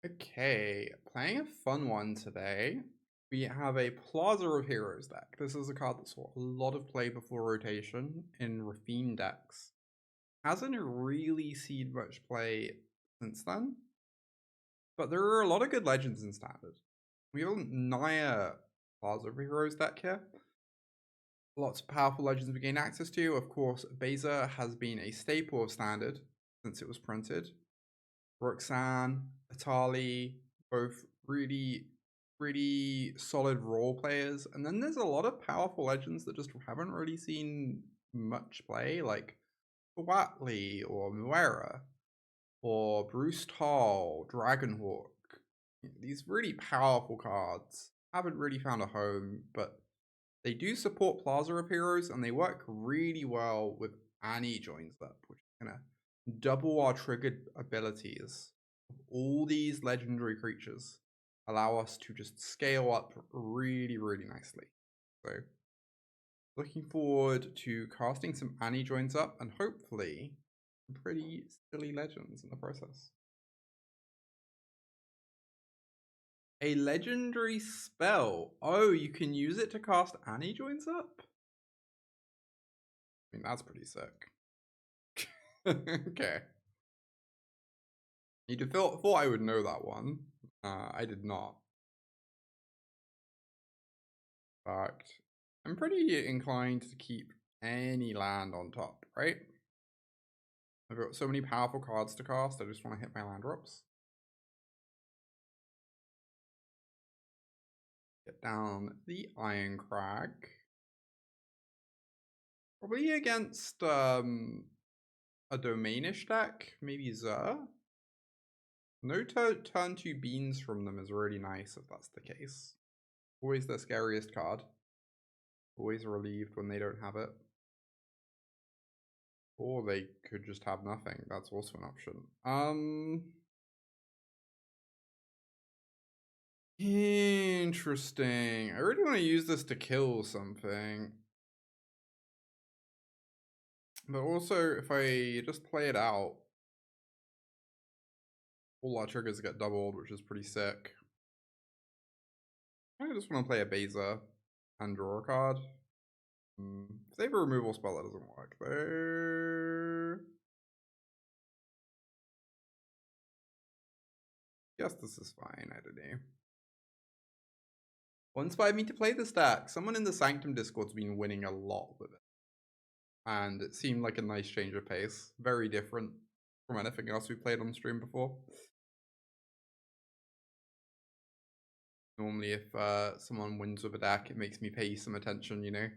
Okay, playing a fun one today. We have a Plaza of Heroes deck. This is a card that saw a lot of play before rotation in Rafine decks. Hasn't really seen much play since then, but there are a lot of good legends in Standard. We have a Naya Plaza of Heroes deck here. Lots of powerful legends we gain access to. Of course, Beza has been a staple of Standard since it was printed. Roxanne, Etali, both really solid role players. And then there's a lot of powerful legends that just haven't really seen much play, like Huatli or Muerra or Bruse, Tarl, Dragonhawk. These really powerful cards haven't really found a home, but they do support Plaza of Heroes and they work really well with Annie joins up, which is gonna double our triggered abilities. All these legendary creatures allow us to just scale up really nicely. So looking forward to casting some Annie joins up and hopefully some pretty silly legends in the process. A legendary spell. Oh, you can use it to cast Annie joins up? I mean, that's pretty sick. Okay. You thought I would know that one. I did not. In fact, I'm pretty inclined to keep any land on top, right? I've got so many powerful cards to cast, I just want to hit my land drops. Get down the Irencrag. Probably against a Domainish deck, maybe Zur. No turn 2 beans from them is really nice if that's the case. Always the scariest card. Always relieved when they don't have it. Or they could just have nothing. That's also an option. Interesting. I really want to use this to kill something. But also, if I just play it out, all our triggers get doubled, which is pretty sick. I just want to play a Beza and draw a card. If they have a removal spell, that doesn't work though. Guess this is fine, I don't know. What inspired me to play this deck? Someone in the Sanctum Discord's been winning a lot with it. And it seemed like a nice change of pace. Very different from anything else we played on stream before. Normally if someone wins with a deck, it makes me pay some attention, you know?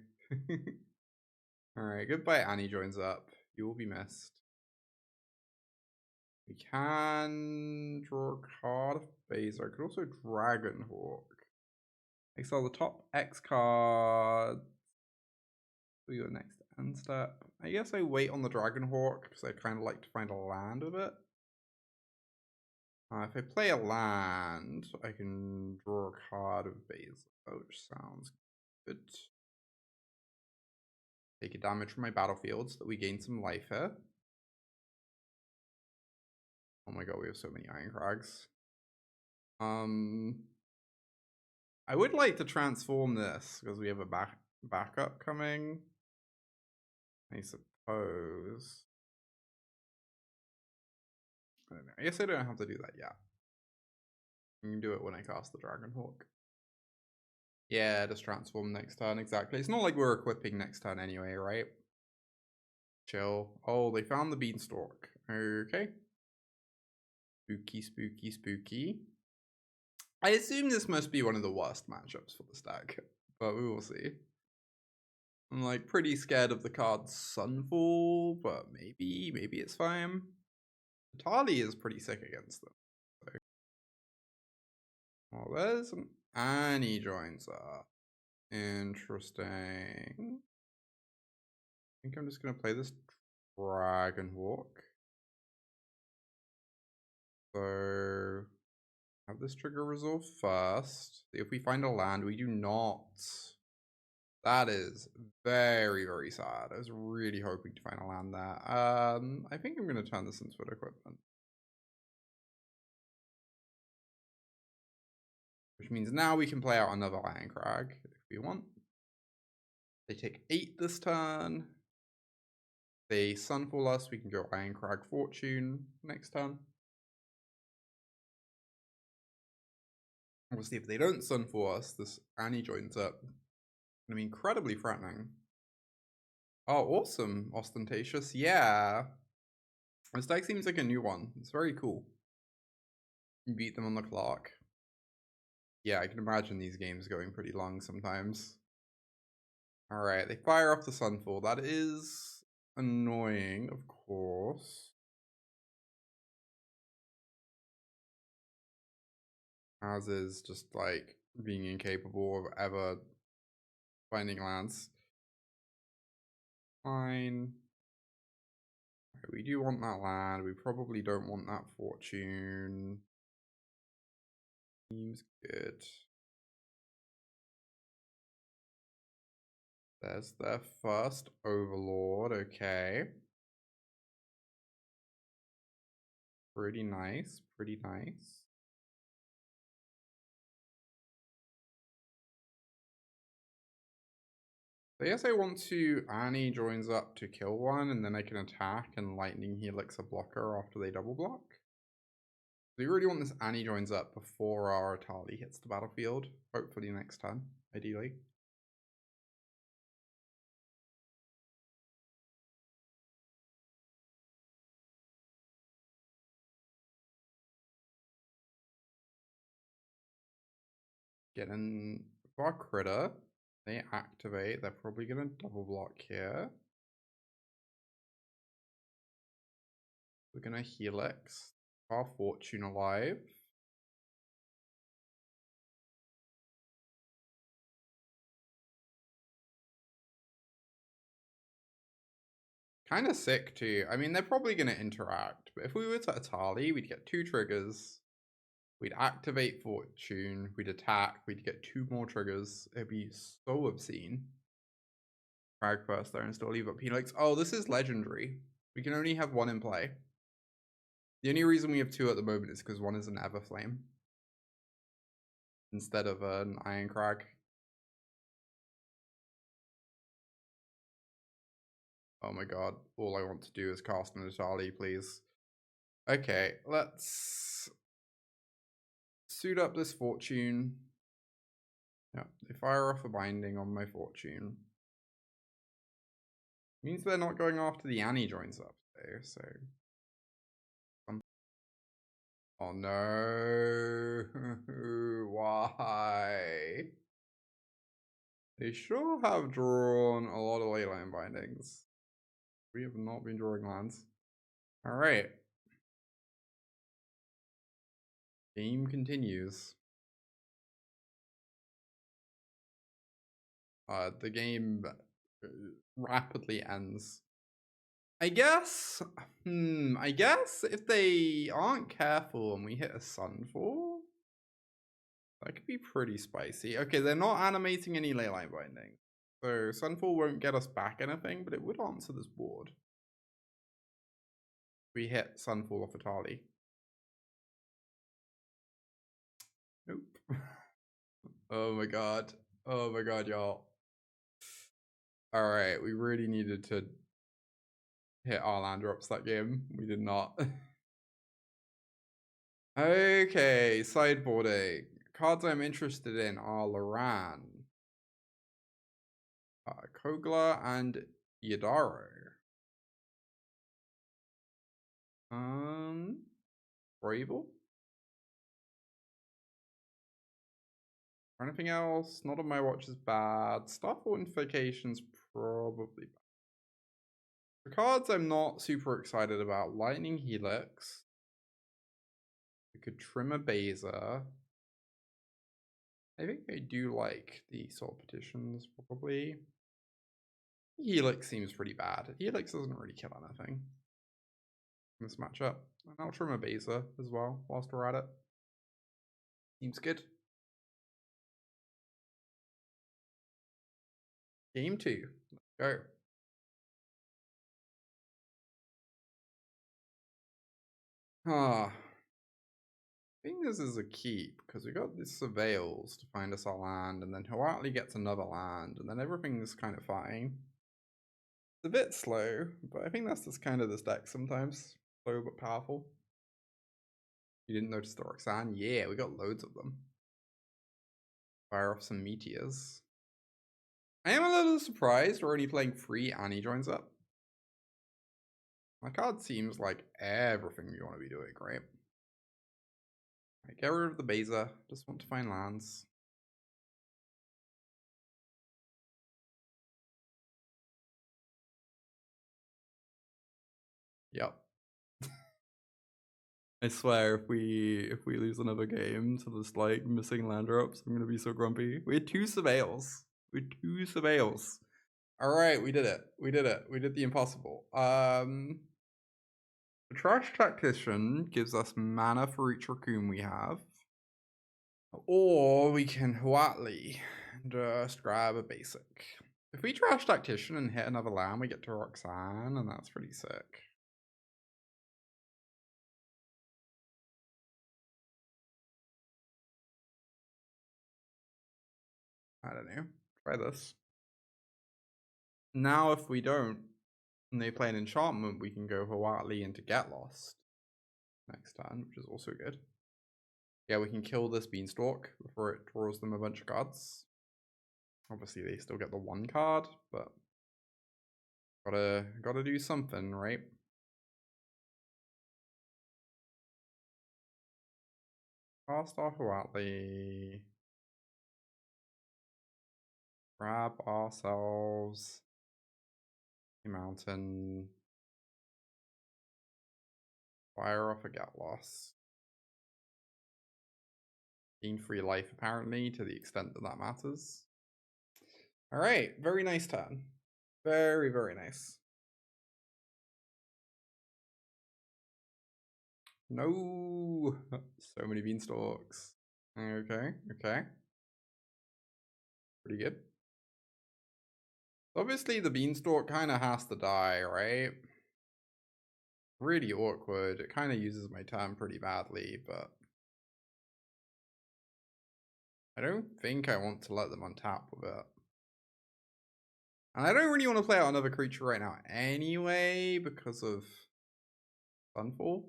Alright, goodbye Annie joins up. You will be missed. We can draw a card of Beza. I could also Dragonhawk. Exile the top X card. We go next end step. I guess I wait on the Dragonhawk because I kind of like to find a land with it. If I play a land, I can draw a card of Beza, which sounds good. Take a damage from my battlefield so that we gain some life here. Oh my god, we have so many Irencrags. I would like to transform this because we have a backup coming. I suppose. I don't know. I guess I don't have to do that yet. I can do it when I cast the Dragonhawk. Yeah, just transform next turn, exactly. It's not like we're equipping next turn anyway, right? Chill. Oh, they found the beanstalk. Okay. Spooky. I assume this must be one of the worst matchups for the stack, but we will see. I'm like pretty scared of the card Sunfall, but maybe it's fine. Etali is pretty sick against them. So. Oh, there's an Annie joins up. Interesting. I think I'm just gonna play this Dragonhawk. So have this trigger resolve first. If we find a land, we do not. That is very sad. I was really hoping to find a land there. I think I'm gonna turn this into an equipment. Which means now we can play out another Irencrag if we want. They take 8 this turn. They Sunfall us, we can go Irencrag Fortune next turn. Obviously, if they don't Sunfall us, this Annie joins up. It's gonna be incredibly threatening. Oh, awesome, Ostentatious. Yeah. This deck seems like a new one. It's very cool. You beat them on the clock. Yeah, I can imagine these games going pretty long sometimes. Alright, they fire off the Sunfall. That is annoying, of course. As is just like being incapable of ever finding lands. Fine. Okay, we do want that land. We probably don't want that fortune. Seems good. There's their first overlord. Okay. Pretty nice. Pretty nice. I guess I want to Annie joins up to kill one, and then I can attack and Lightning Helix a blocker after they double block. We really want this Annie joins up before our Etali hits the battlefield. Hopefully next turn, ideally. Get in for our critter. They activate. They're probably going to double block here. We're going to Helix our fortune alive. Kind of sick too. I mean, they're probably going to interact, but if we were to Etali, we'd get 2 triggers. We'd activate fortune, we'd attack, we'd get 2 more triggers. It'd be so obscene. Frag first there and still leave up Helix. Oh, this is legendary. We can only have 1 in play. The only reason we have 2 at the moment is because 1 is an Everflame instead of an Irencrag. Oh my god, all I want to do is cast an Etali, please. Okay, let's suit up this fortune. Yeah, they fire off a binding on my fortune. Means they're not going after the Annie joins up there, so. Oh no. Why? They sure have drawn a lot of leyline bindings. We have not been drawing lands. Alright. Game continues. The game rapidly ends. I guess if they aren't careful and we hit a Sunfall, that could be pretty spicy. Okay, they're not animating any leyline binding. So Sunfall won't get us back anything, but it would answer this board. We hit Sunfall off Etali. Nope. Oh my god. Oh my god, y'all. Alright, we really needed to hit our land drops that game. We did not. Okay, sideboarding. Cards I'm interested in are Loran, Kogla and Yidaro. Bravel? Anything else? Not on my watch is bad. Starfall Invocation's probably bad. The cards I'm not super excited about. Lightning Helix. We could trim a Baser. I think I do like the Soul Partitions, probably. Helix seems pretty bad. Helix doesn't really kill anything in this matchup. And I'll trim a Baser as well whilst we're at it. Seems good. Game 2. Let's go. think this is a keep, because we got these surveils to find us our land, and then Huatli gets another land, and then everything's kind of fine. It's a bit slow, but I think that's just kind of this deck sometimes. Slow but powerful. You didn't notice the Roxanne? Yeah, we got loads of them. Fire off some meteors. I am a little surprised we're only playing 3 and he joins up. My card seems like everything you want to be doing, right? Right, get rid of the Beza. Just want to find lands. Yep. I swear, if we lose another game to this like missing land drops, I'm gonna be so grumpy. We had 2 surveils. We had 2 surveils. Alright, we did it. We did it. We did the impossible. The Trash Tactician gives us mana for each raccoon we have. Or we can Huatli and just grab a basic. If we Trash Tactician and hit another land, we get to Roxanne, and that's pretty sick. I don't know. Try this. Now if we don't, and they play an enchantment, we can go Huatli into Get Lost next turn, which is also good. Yeah, we can kill this Beanstalk before it draws them a bunch of cards. Obviously, they still get the 1 card, but gotta do something, right? Cast our Huatli. Grab ourselves a mountain. Fire off a Get Lost. Gain free life, apparently, to the extent that that matters. Alright, very nice turn. Very, very nice. No! So many Beanstalks. Okay, okay. Pretty good. Obviously, the Beanstalk kind of has to die, right? Really awkward. It kind of uses my turn pretty badly, but I don't think I want to let them untap with it. And I don't really want to play out another creature right now anyway, because of Sunfall.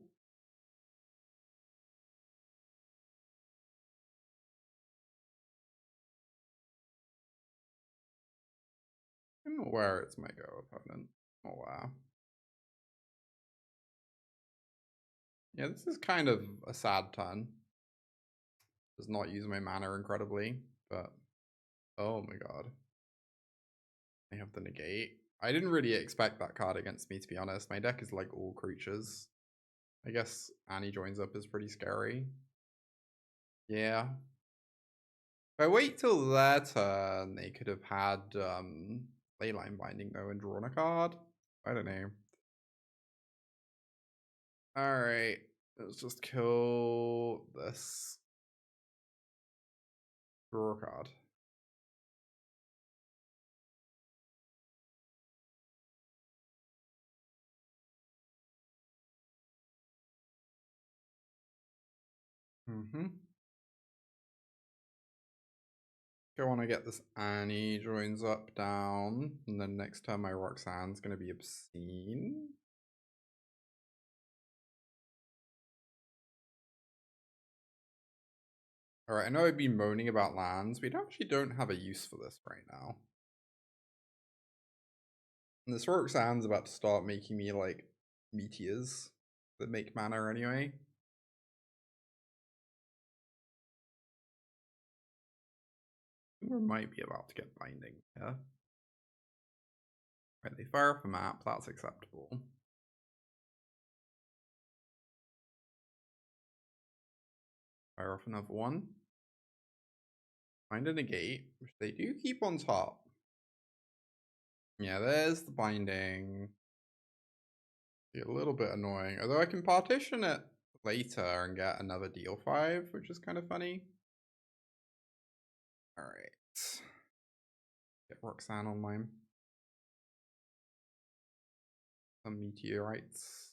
I'm not aware it's my go opponent. Oh wow. Yeah, this is kind of a sad turn. Does not use my mana incredibly, but oh my god. I have the negate. I didn't really expect that card against me, to be honest. My deck is like all creatures. I guess Annie joins up is pretty scary. Yeah. If I wait till their turn, they could have had Leyline Binding though and drawn a card. I don't know. Alright. Let's just kill this. Draw a card. I want to get this Annie joins up down, and then next time my Roxanne's going to be obscene. Alright, I know I've been moaning about lands. We actually don't have a use for this right now. And this Roxanne's about to start making me like meteors that make mana anyway. We might be about to get binding, yeah. Right, they fire off a map, that's acceptable. Fire off another one. Find a negate, which they do keep on top. Yeah, there's the binding. Be a little bit annoying, although I can partition it later and get another deal 5, which is kind of funny. Alright. Get Roxanne on mine. Some meteorites.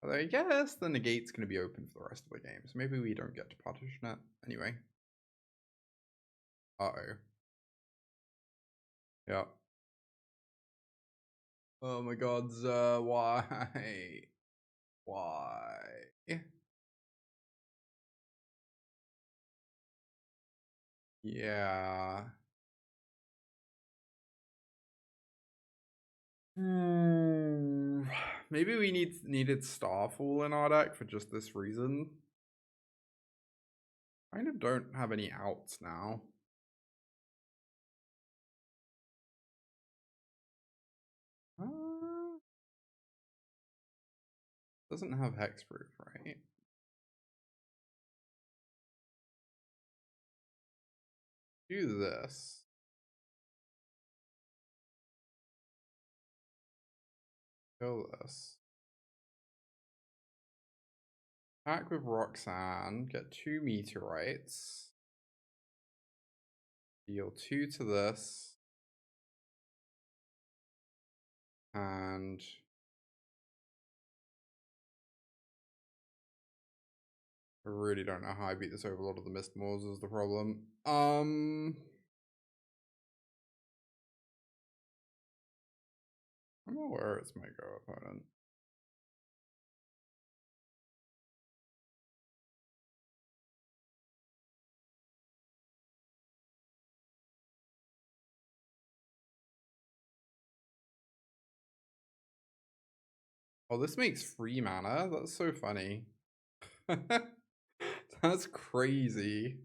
Although I guess the negate's going to be open for the rest of the game, so maybe we don't get to partition it. Anyway. Uh-oh. Yeah. Oh my god, why? Why? Yeah. Maybe we needed Starfall in our deck for just this reason. Kind of don't have any outs now. Doesn't have hexproof, right? Do this. Kill this. Attack with Roxanne. Get 2 meteorites. Deal 2 to this. And I really don't know how I beat this Overlord of the Mistmoors is the problem. I don't know where it's my go opponent. Oh, this makes free mana? That's so funny. That's crazy.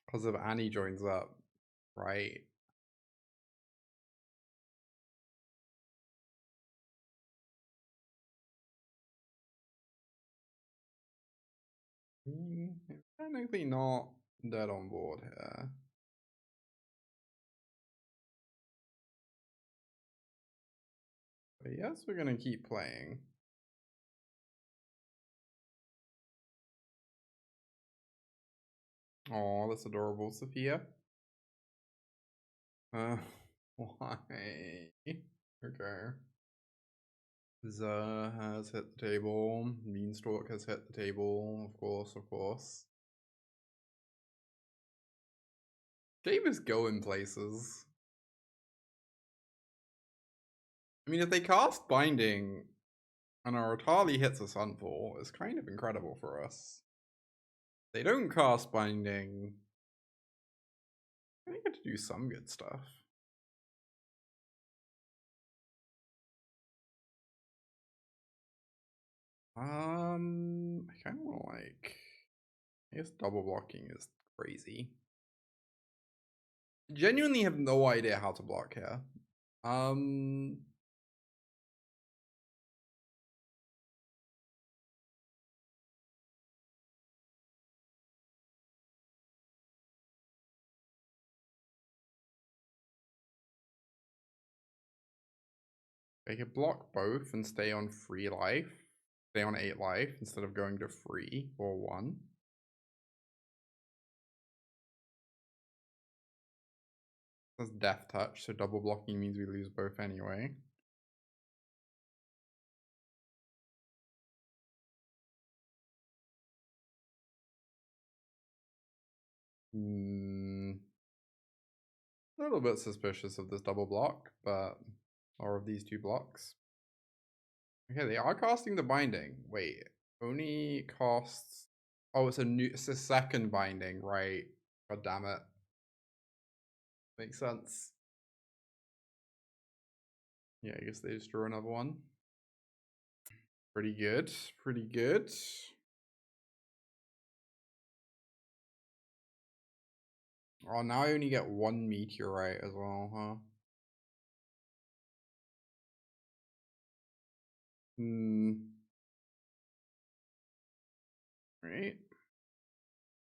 Because if Annie joins up, right? Technically not dead on board here. But yes, we're gonna keep playing. Oh, that's adorable, Sophia. Why? Okay. Zer has hit the table. Beanstalk has hit the table. Of course, of course. Game is going places. I mean, if they cast Binding and our Etali hits a Sunfall, it's kind of incredible for us. They don't cast Binding. I think I get to do some good stuff. I kind of want to like, I guess double blocking is crazy. Genuinely have no idea how to block here. They could block both and stay on 3 life, stay on 8 life instead of going to 3 or 1. That's Death Touch, so double blocking means we lose both anyway. A little bit suspicious of this double block, or of these 2 blocks. Okay, they are casting the Binding. Wait, only costs. Oh, it's a second Binding, right? God damn it. Makes sense. Yeah, I guess they just drew another one. Pretty good. Pretty good. Oh, now I only get 1 meteorite as well, huh? Right.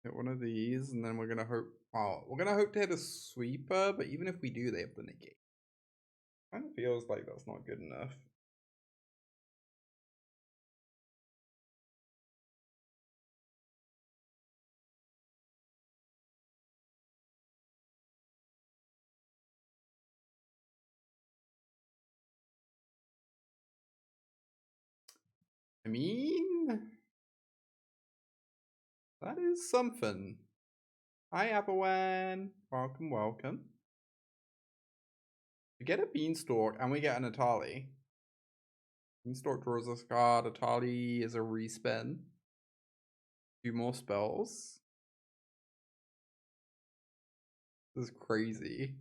Hit one of these, and then we're gonna hope. Oh, we're gonna hope to hit a sweeper, but even if we do, they have the negate. Kind of feels like that's not good enough. I mean, that is something. Hi, Aberwan. Welcome, welcome. We get a Beanstalk and we get an Etali. Beanstalk draws us a card. Etali is a respin. 2 more spells. This is crazy.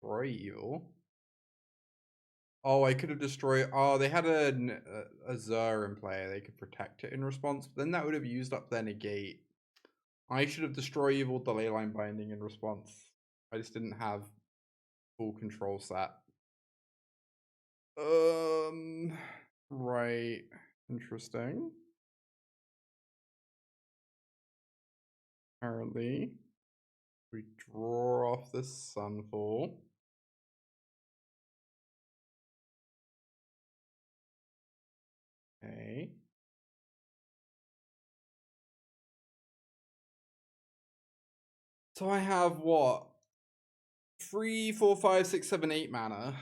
Destroy evil. Oh, I could have destroyed. Oh, they had a Zur in play. They could protect it in response. But then that would have used up their negate. I should have destroyed evil delay line binding in response. I just didn't have full control set. Right. Interesting. Apparently, we draw off this Sunfall. Okay. So I have what? 3, 4, 5, 6, 7, 8 mana.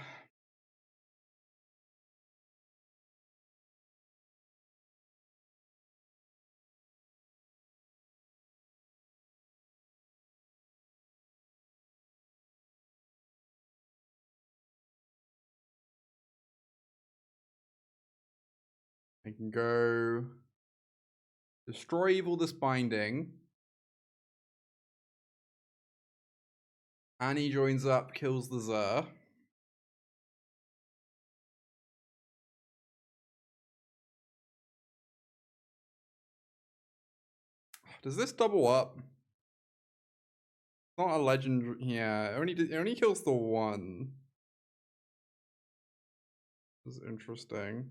I can go destroy evil this binding. Annie joins up, kills the Zur. Does this double up? It's not a legend. Yeah, it only kills the 1. This is interesting.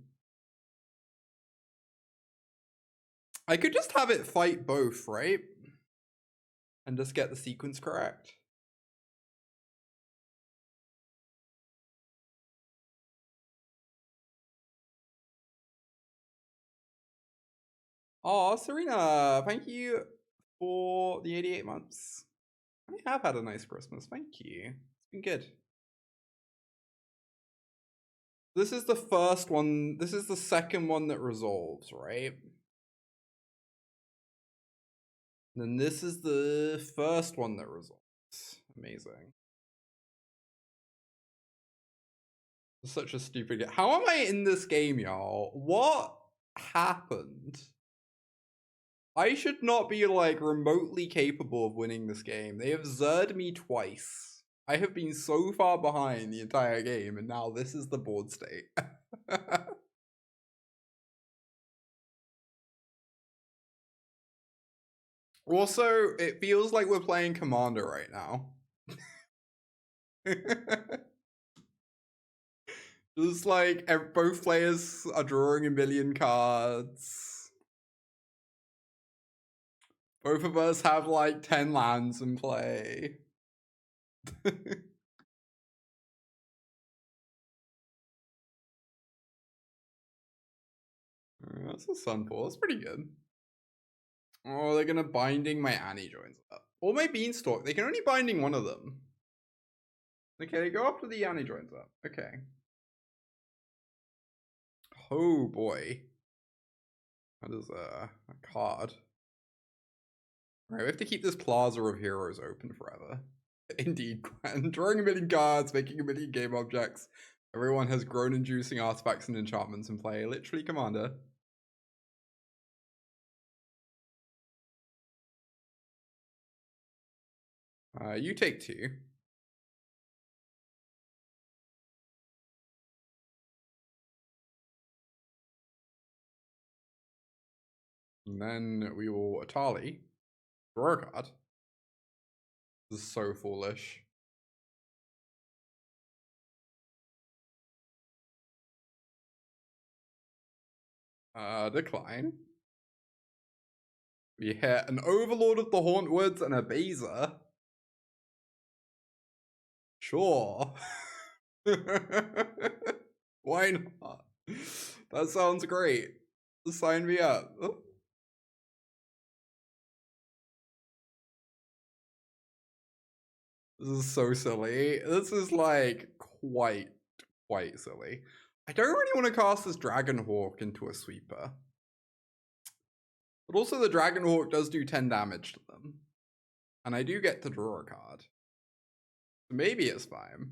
I could just have it fight both, right? And just get the sequence correct. Oh, Serena, thank you for the 88 months. I have had a nice Christmas, thank you. It's been good. This is the first one. This is the second one that resolves, right? And then this is the first one that resolves. Amazing. Such a stupid game. How am I in this game, y'all? What happened? I should not be like remotely capable of winning this game. They have zerred me twice. I have been so far behind the entire game, and now this is the board state. Also, it feels like we're playing Commander right now. Just like both players are drawing a million cards. Both of us have like 10 lands in play. That's a Sunfall. That's pretty good. Oh, they're gonna binding my Annie joins up. Or my Beanstalk. They can only binding one of them. Okay, go after the Annie joins up. Okay. Oh boy. That is a card. Alright, we have to keep this Plaza of Heroes open forever. Indeed, Gwen. Drawing a million cards, making a million game objects. Everyone has groan-inducing artifacts and enchantments in play. Literally, Commander. You take 2. And then we will Etali. Draw a card. This is so foolish. Decline. We hit an Overlord of the Hauntwoods and a Baser. Sure. Why not? That sounds great. Sign me up. Oh. This is so silly. This is like quite silly. I don't really want to cast this Dragonhawk into a sweeper. But also the Dragonhawk does do 10 damage to them. And I do get to draw a card. So maybe it's fine.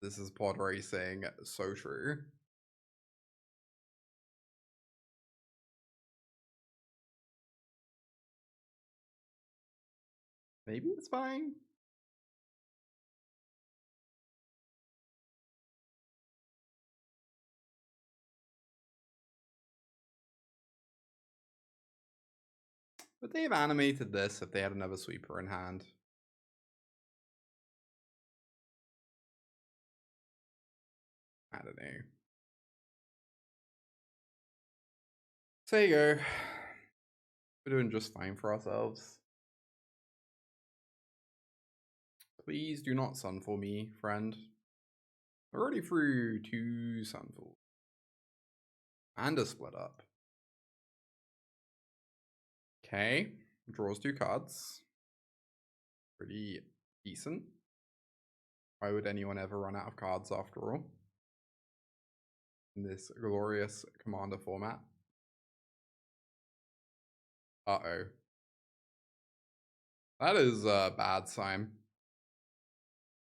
This is pod racing, so true. Maybe it's fine. Would they have animated this if they had another sweeper in hand? I don't know. So there you go. We're doing just fine for ourselves. Please do not sunfall me, friend. We're already through 2 sunfall. And a split up. Okay. Draws 2 cards. Pretty decent. Why would anyone ever run out of cards after all? In this glorious commander format. Uh-oh. That is a bad sign.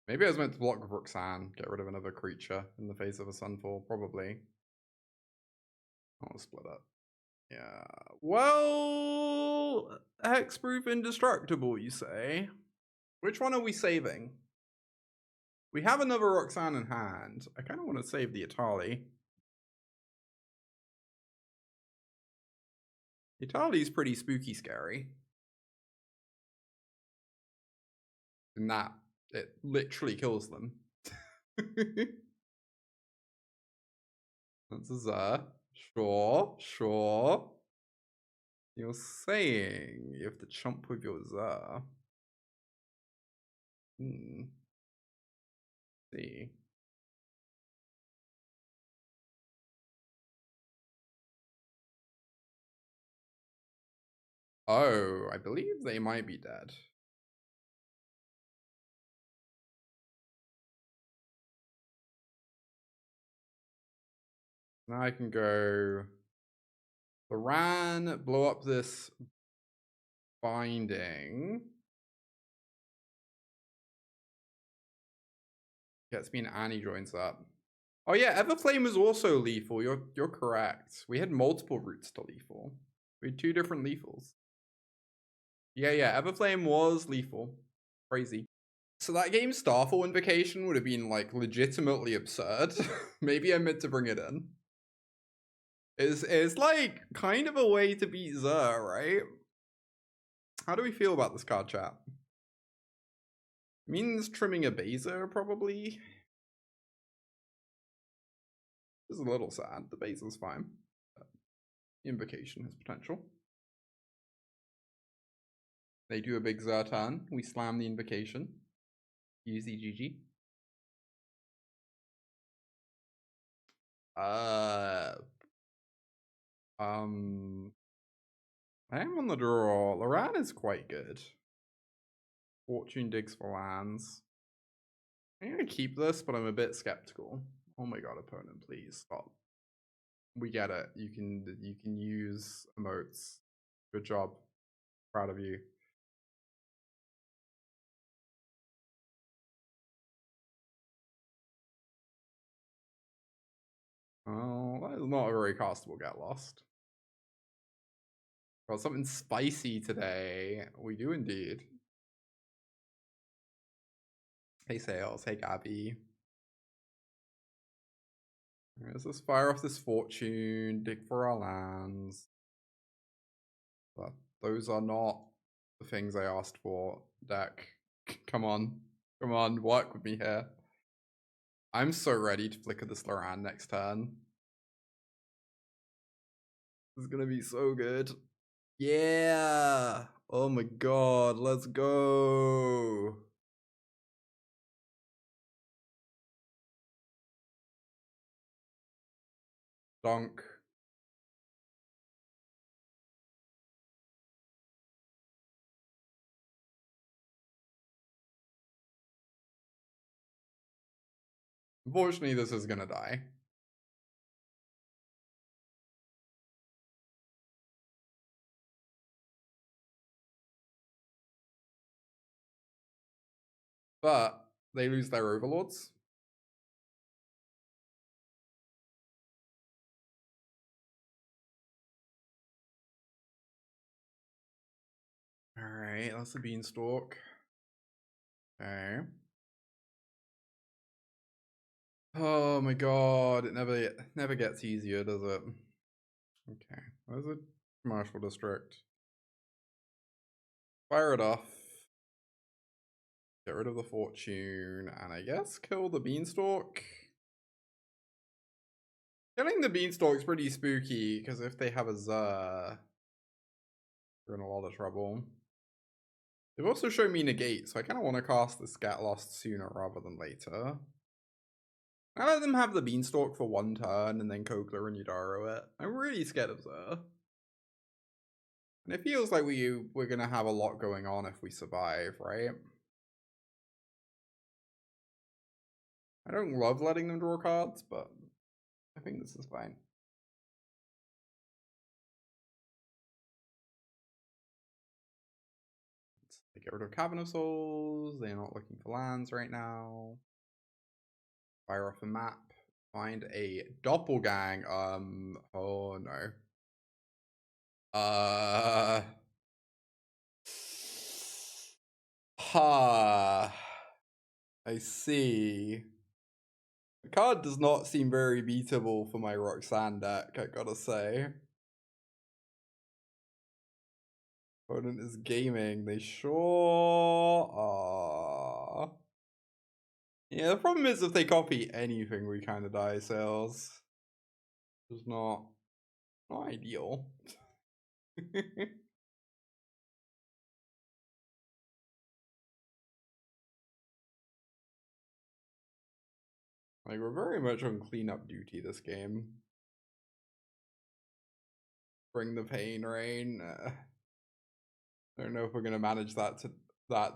Maybe I was meant to block with Roxanne, get rid of another creature in the face of a sunfall, probably. I'll split up. Yeah. Well, hexproof indestructible, you say? Which one are we saving? We have another Roxanne in hand. I kind of want to save the Etali. Etali's pretty spooky scary. In that it literally kills them. That's a Zer. Sure, sure. You're saying you have to chomp with your Zer. See. Oh, I believe they might be dead. Now I can go Loran, blow up this binding. Gets me an Annie joins up. Oh yeah, Everflame is also lethal. You're correct. We had multiple routes to lethal. We had 2 different lethals. Yeah, Everflame was lethal. Crazy. So that game Starfall Invocation would have been like legitimately absurd. Maybe I meant to bring it in. It's like kind of a way to beat Zer, right? How do we feel about this card, chat? Means trimming a Baser, probably. It's a little sad. The Baser's fine. The Invocation has potential. They do a big Zer turn. We slam the Invocation. Easy GG. I am on the draw. Loran is quite good. Fortune digs for lands. I'm gonna keep this, but I'm a bit skeptical. Oh my god, opponent, please stop. We get it. You can use emotes. Good job. Proud of you. Oh, that is not a very castable Get Lost. Got something spicy today. We do indeed. Hey Sales, hey Gabby. Let's just fire off this Fortune, dig for our lands. But those are not the things I asked for, deck. Come on, work with me here. I'm so ready to flicker this Loran next turn. This is gonna be so good. Yeah! Oh my god, let's go! Donk. Unfortunately, this is gonna die. But they lose their overlords. Alright, that's a beanstalk. Okay. Oh my god, it never gets easier, does it? Okay, where's the commercial district? Fire it off. Get rid of the fortune, and I guess kill the beanstalk. Killing the beanstalk's pretty spooky, because if they have a Zur, they're in a lot of trouble. They've also shown me negate, so I kind of want to cast this Get Lost sooner rather than later. I let them have the beanstalk for one turn and then Kogla and Yidaro it. I'm really scared of Zur. And it feels like we're going to have a lot going on if we survive, right? I don't love letting them draw cards, but I think this is fine. Let's get rid of Cavern of Souls. They're not looking for lands right now. Fire off a map. Find a doppelgang. Oh no. I see. The card does not seem very beatable for my Roxanne deck, I gotta say. Opponent is gaming, they sure are. Yeah, the problem is if they copy anything, we kind of die sales. It's not ideal. Like, we're very much on cleanup duty this game. Bring the pain, Rain. I don't know if we're gonna manage that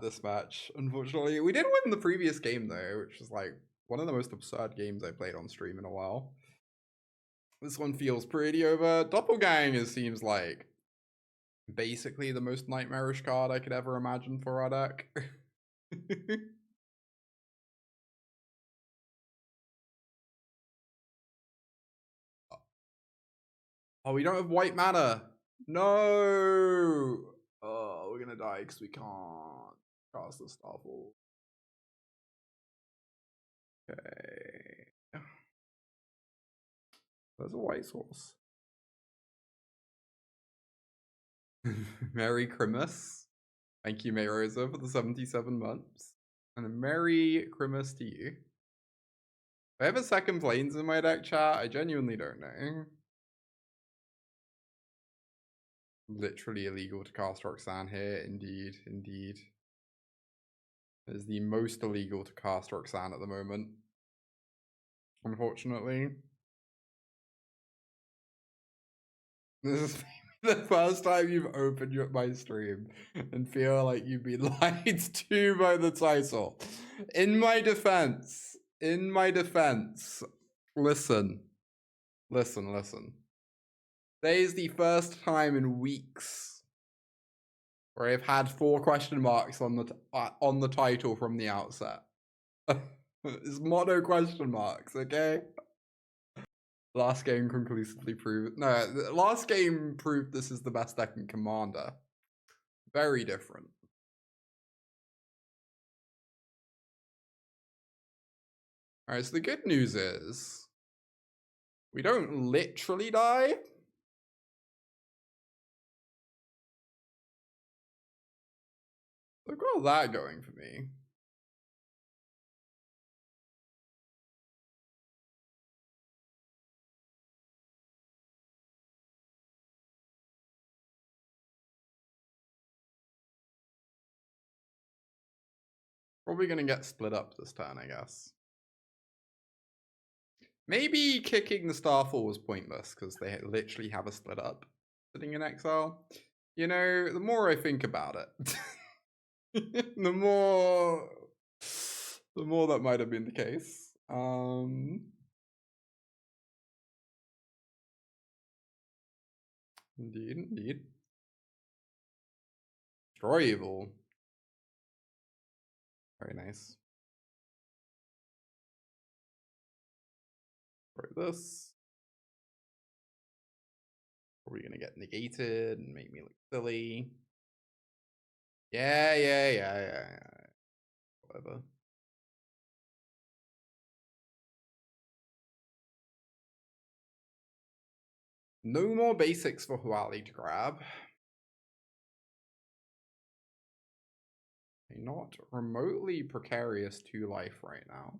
this match. Unfortunately, we did win the previous game though, which is like one of the most absurd games I played on stream in a while. This one feels pretty over. Doppelganger seems like basically the most nightmarish card I could ever imagine for our deck. Oh, we don't have white mana. No. Oh, we're gonna die because we can't cast the Starfall. Okay. There's a white source. Merry Christmas. Thank you, Mayrosa, for the 77 months. And a Merry Christmas to you. I have a second Plains in my deck, chat. I genuinely don't know. Literally illegal to cast Roxanne here. Indeed, indeed. It is the most illegal to cast Roxanne at the moment. Unfortunately. This is the first time you've opened my stream and feel like you've been lied to by the title. In my defense, listen. Today is the first time in weeks where I've had 4 question marks on the title from the outset. It's mono question marks, okay? Last game conclusively proved... No, last game proved this is the best deck in Commander. Very different. Alright, so the good news is... we don't literally die. I've got all that going for me. Probably going to get split up this turn, I guess. Maybe kicking the Starfall was pointless because they literally have a split up sitting in exile. You know, the more I think about it, the more that might have been the case. Indeed, indeed. Destroy evil. Very nice. Destroy this. Are we gonna get negated and make me look silly? Yeah. Whatever. No more basics for Huatli to grab. Not remotely precarious 2 life right now.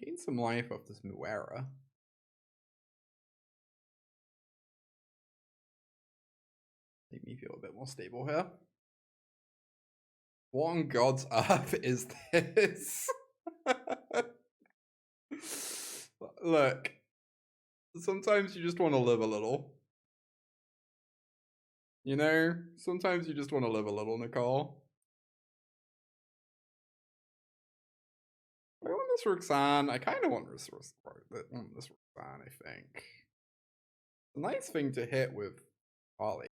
Gain some life off this Muerra. Make me feel a bit more stable here. What on God's earth is this? Look, sometimes you just want to live a little. You know, sometimes you just want to live a little, Nicole. I want this Roxanne. I kind of want this Roxanne, I think. It's a nice thing to hit with Ollie.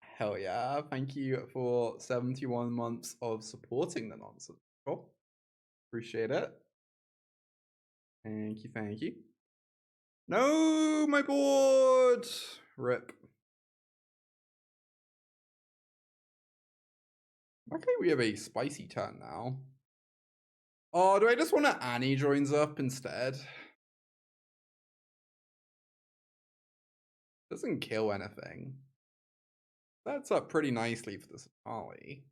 Hell yeah. Thank you for 71 months of supporting the nonsense. Cool. Appreciate it. Thank you. No, my board! Rip. Luckily we have a spicy turn now. Oh, do I just want to Annie joins up instead? Doesn't kill anything. That's up pretty nicely for this Etali.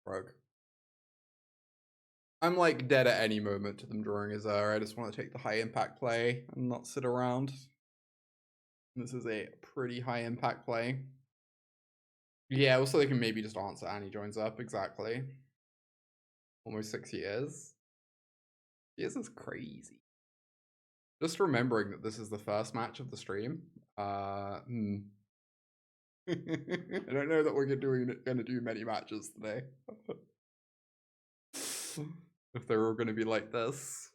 Rogue. I'm like dead at any moment to them drawing his I just want to take the high impact play and not sit around. This is a pretty high impact play. Yeah, also they can maybe just answer Annie joins up, exactly. Almost 6 years. Years is crazy. Just remembering that this is the first match of the stream. I don't know that we're gonna do many matches today. If they're all gonna be like this.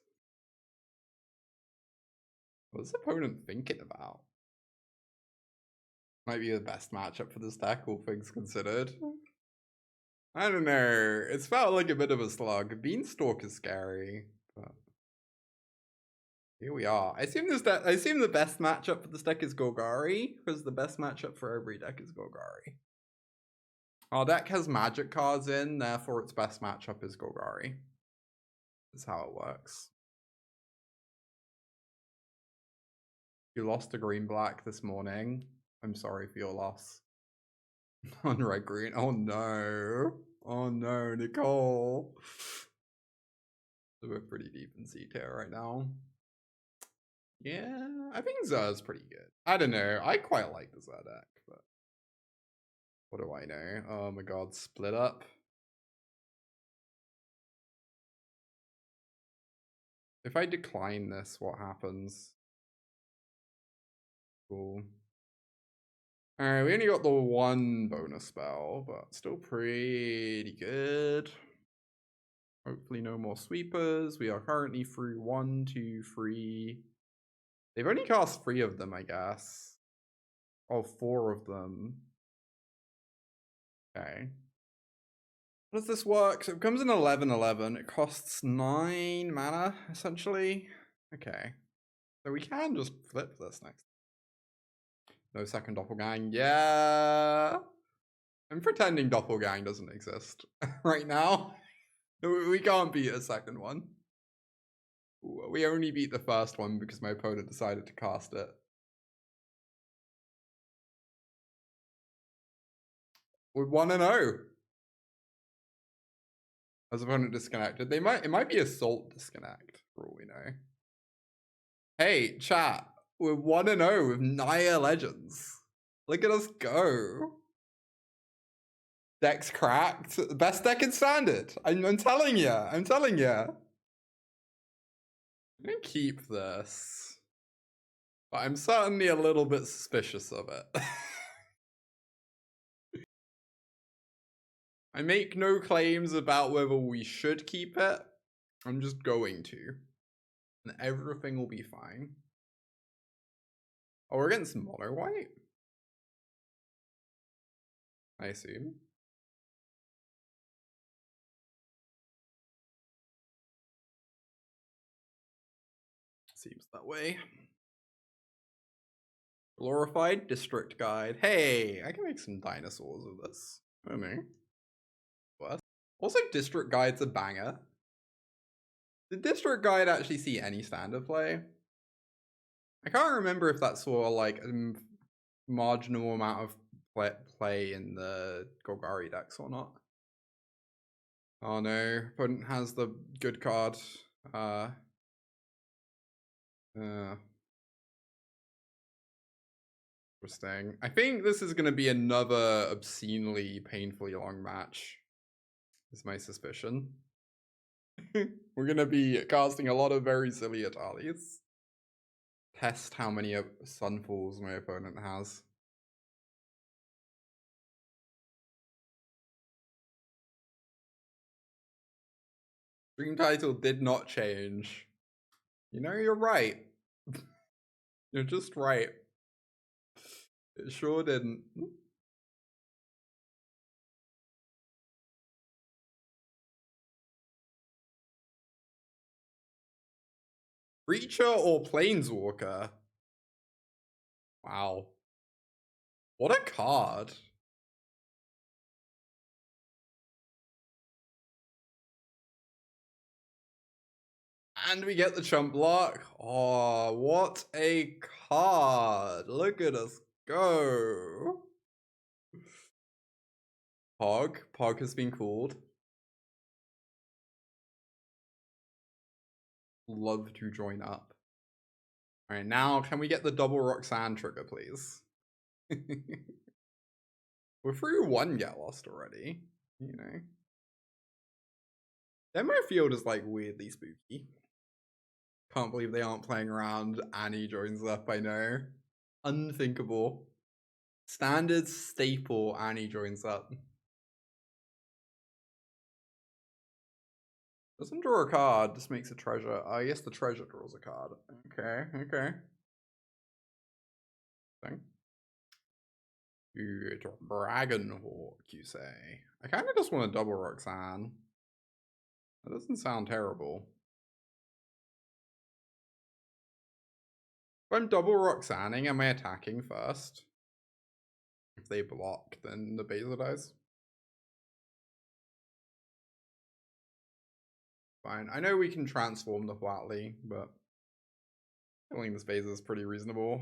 What's the opponent thinking about? Might be the best matchup for this deck, all things considered. I don't know. It's felt like a bit of a slug. Beanstalk is scary, but here we are. I assume the best matchup for this deck is Golgari, because the best matchup for every deck is Golgari. Our deck has magic cards in, therefore its best matchup is Golgari. That's how it works. You lost to green-black this morning. I'm sorry for your loss. On red-green. Oh no. Oh no, Nicole. So we're pretty deep in C tier right now. Yeah, I think Zer's pretty good. I don't know. I quite like the Zer deck, but what do I know? Oh my god, split up. If I decline this, what happens? Cool. Alright, we only got the 1 bonus spell, but still pretty good. Hopefully no more sweepers. We are currently through 1, 2, 3. They've only cast 3 of them, I guess. Oh, 4 of them. Okay. How does this work? So it comes in 11/11. It costs 9 mana, essentially. Okay. So we can just flip this next. No second doppelgang. Yeah. I'm pretending doppelgang doesn't exist right now. We can't beat a second one. We only beat the first one because my opponent decided to cast it. We're 1-0. As opponent disconnected. It might be Assault disconnect, for all we know. Hey, chat. We're 1-0 with Naya Legends. Look at us go. Deck's cracked. Best deck in standard. I'm telling ya. I'm telling ya. I'm gonna keep this. But I'm certainly a little bit suspicious of it. I make no claims about whether we should keep it. I'm just going to. And everything will be fine. Oh, we're against mono white? I assume. Seems that way. Glorified District Guide. Hey, I can make some dinosaurs with this. I don't know. What? Also, District Guide's a banger. Did District Guide actually see any standard play? I can't remember if that saw like a marginal amount of play in the Golgari decks or not. Oh no, opponent has the good card. Interesting. I think this is going to be another obscenely, painfully long match. Is my suspicion. We're going to be casting a lot of very silly Etalis. Test how many Sunfalls my opponent has. Stream title did not change. You know, you're right. You're just right. It sure didn't. Creature or Planeswalker? Wow. What a card. And we get the chump block. Oh, what a card. Look at us go. Pog has been called. Love to join up. All right, now can we get the double Roxanne trigger, please? We're through one Get Lost already, you know. Demo field is like weirdly spooky. Can't believe they aren't playing around. Annie joins up, I know. Unthinkable. Standard staple, Annie joins up. Doesn't draw a card, just makes a treasure. I guess the treasure draws a card. Okay. Dragonhawk, you say? I kind of just want a double Roxanne. That doesn't sound terrible. If I'm double Roxanning, am I attacking first? If they block, then the Beza dies. Fine. I know we can transform the Huatli, but killing this Beza is pretty reasonable.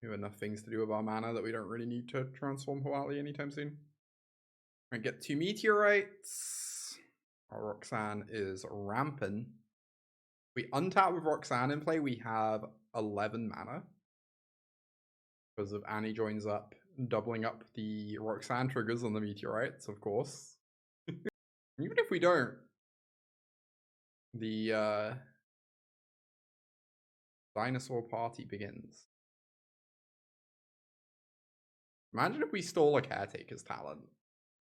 We have enough things to do with our mana that we don't really need to transform Huatli anytime soon. I get 2 meteorites. Our Roxanne is rampant. We untap with Roxanne in play, we have 11 mana. Because of Annie joins up, doubling up the Roxanne triggers on the meteorites, of course. Even if we don't, the dinosaur party begins. Imagine if we stole a Caretaker's talent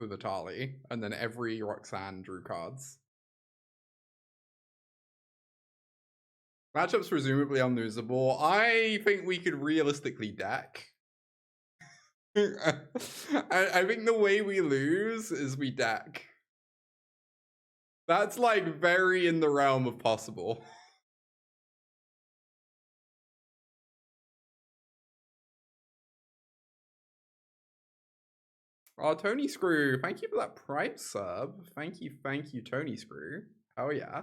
with Etali, and then every Roxanne drew cards. Matchup's presumably unlosable. I think we could realistically deck. I think the way we lose is we deck. That's like very in the realm of possible. Oh, Tony Screw, thank you for that Prime sub. Thank you, Tony Screw. Oh yeah.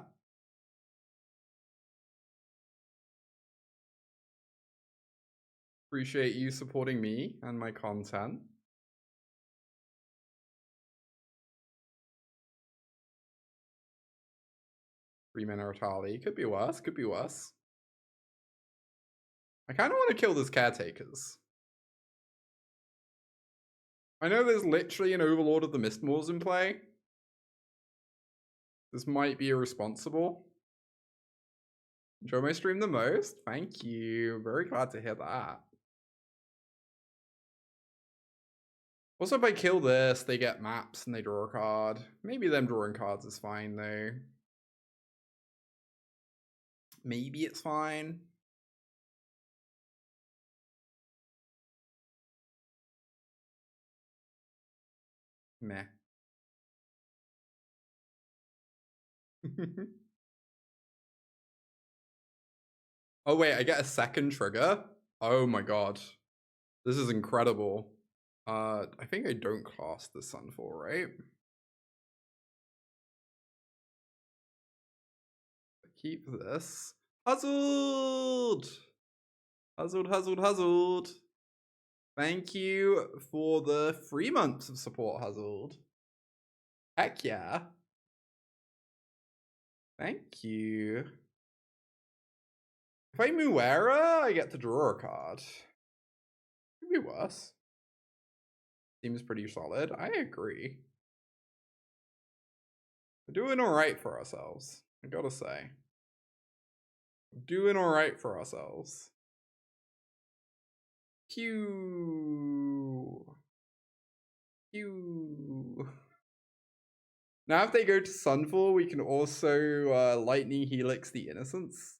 Appreciate you supporting me and my content. Freeman or Etali. Could be worse, could be worse. I kind of want to kill this Caretakers. I know there's literally an Overlord of the Mistmoors in play. This might be irresponsible. Enjoy my stream the most? Thank you. Very glad to hear that. Also, if I kill this, they get maps and they draw a card. Maybe them drawing cards is fine, though. Maybe it's fine. Meh. Oh, wait, I get a second trigger? Oh my god. This is incredible. I think I don't cast the Sunfall, right? Keep this. Huzzled! Huzzled. Thank you for the 3 months of support, Huzzled. Heck yeah. Thank you. If I Muerra, I get to draw a card. Could be worse. Seems pretty solid. I agree. We're doing alright for ourselves, I gotta say. We're doing alright for ourselves. Pew. Now if they go to Sunfall, we can also Lightning Helix the Innocence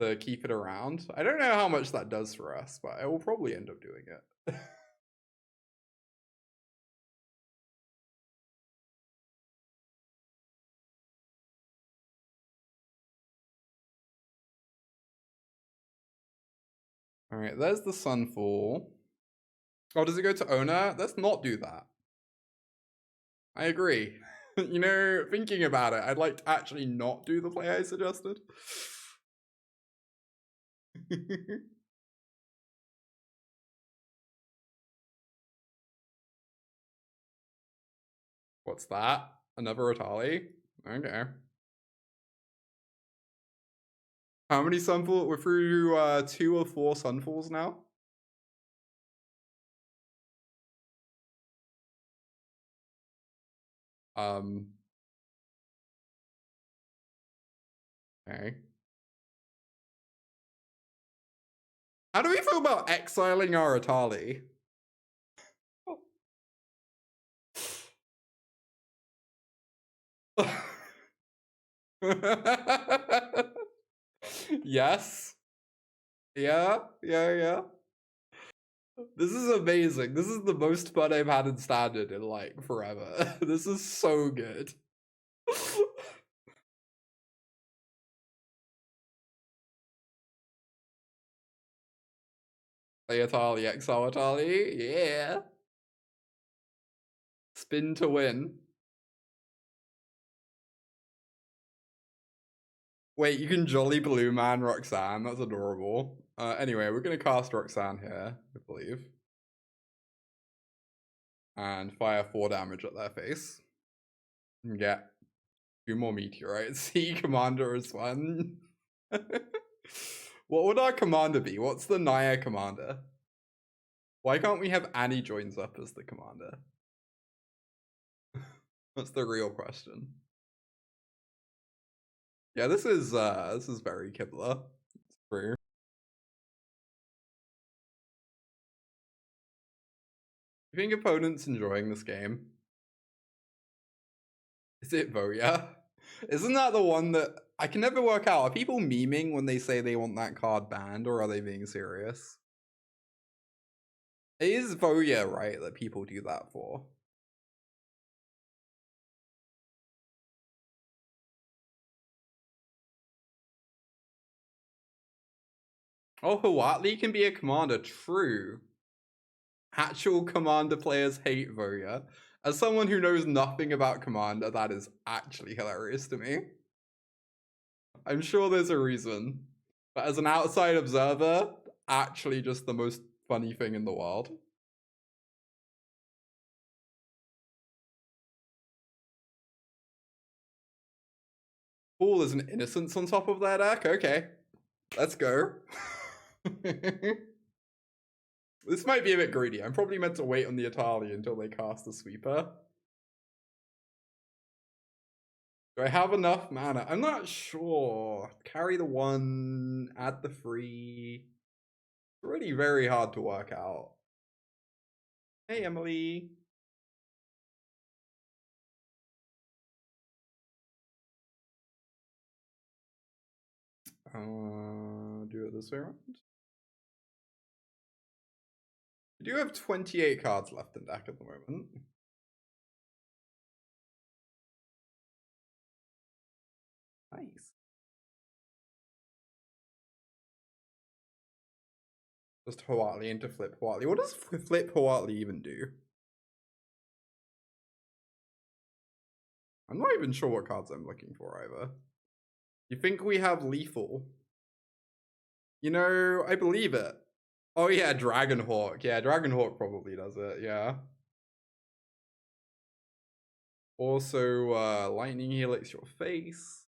to keep it around. I don't know how much that does for us, but I will probably end up doing it. Alright, there's the Sunfall. Oh, does it go to owner? Let's not do that. I agree. You know, thinking about it, I'd like to actually not do the play I suggested. What's that? Another Etali? Okay. How many Sunfall? We're through 2 or 4 Sunfalls now. Okay. How do we feel about exiling our Etali? Yes. Yeah. This is amazing. This is the most fun I've had in Standard in like forever. This is so good. Play Etali, exile Etali. Yeah. Spin to win. Wait, you can Jolly Blue Man Roxanne. That's adorable. Anyway, we're going to cast Roxanne here, I believe. And fire 4 damage at their face. And get 2 more meteorites. See, commander is fun. What would our commander be? What's the Naya commander? Why can't we have Annie joins up as the commander? That's the real question. Yeah, this is very Kibler. It's true. You think opponents enjoying this game? Is it Voya? Isn't that the one that I can never work out? Are people memeing when they say they want that card banned, or are they being serious? It is Voya, right, that people do that for? Oh, Huatli can be a commander, true. Actual commander players hate Voya. As someone who knows nothing about commander, that is actually hilarious to me. I'm sure there's a reason. But as an outside observer, actually just the most funny thing in the world. Oh, there's an Innocence on top of their deck? Okay. Let's go. This might be a bit greedy. I'm probably meant to wait on the Etali until they cast the sweeper. Do I have enough mana? I'm not sure. Carry the 1, add the 3. It's really very hard to work out. Hey, Emily. Do it this way around. You do have 28 cards left in deck at the moment. Nice. Just Huatli into flip Huatli. What does flip Huatli even do? I'm not even sure what cards I'm looking for either. You think we have lethal? You know, I believe it. Oh yeah, Dragonhawk. Yeah, Dragonhawk probably does it, yeah. Also, Lightning Helix your face.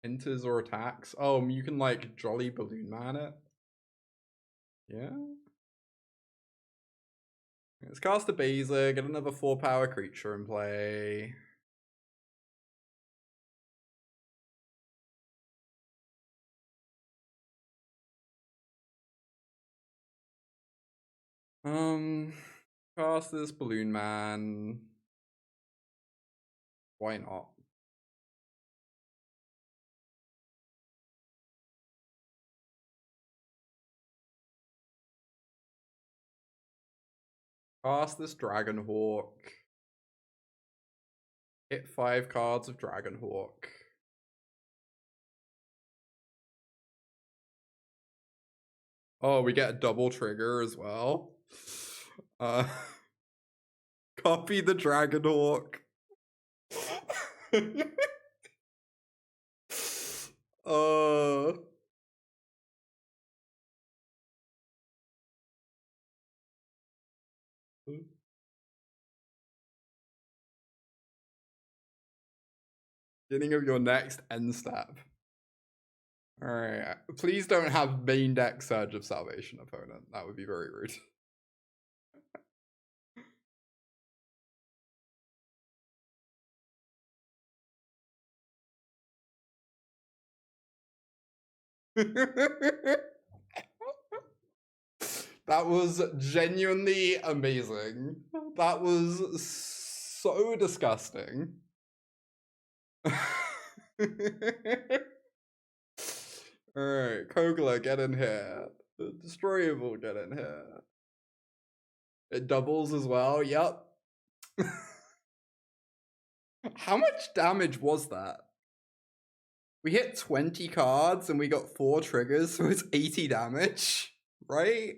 Enters or attacks. Oh, you can like Jolly Balloon Man it. Yeah. Let's cast a Basic, get another 4-power creature in play. Cast this Balloon Man. Why not? Cast this Dragonhawk. Hit 5 cards of Dragonhawk. Oh, we get a double trigger as well. Copy the Dragonhawk. Beginning of your next end step. Alright. Please don't have main deck Surge of Salvation opponent. That would be very rude. That was genuinely amazing. That was so disgusting. Alright, Kogla, get in here. The Destroyable, get in here. It doubles as well, yep. How much damage was that? We hit 20 cards and we got 4 triggers, so it's 80 damage, right?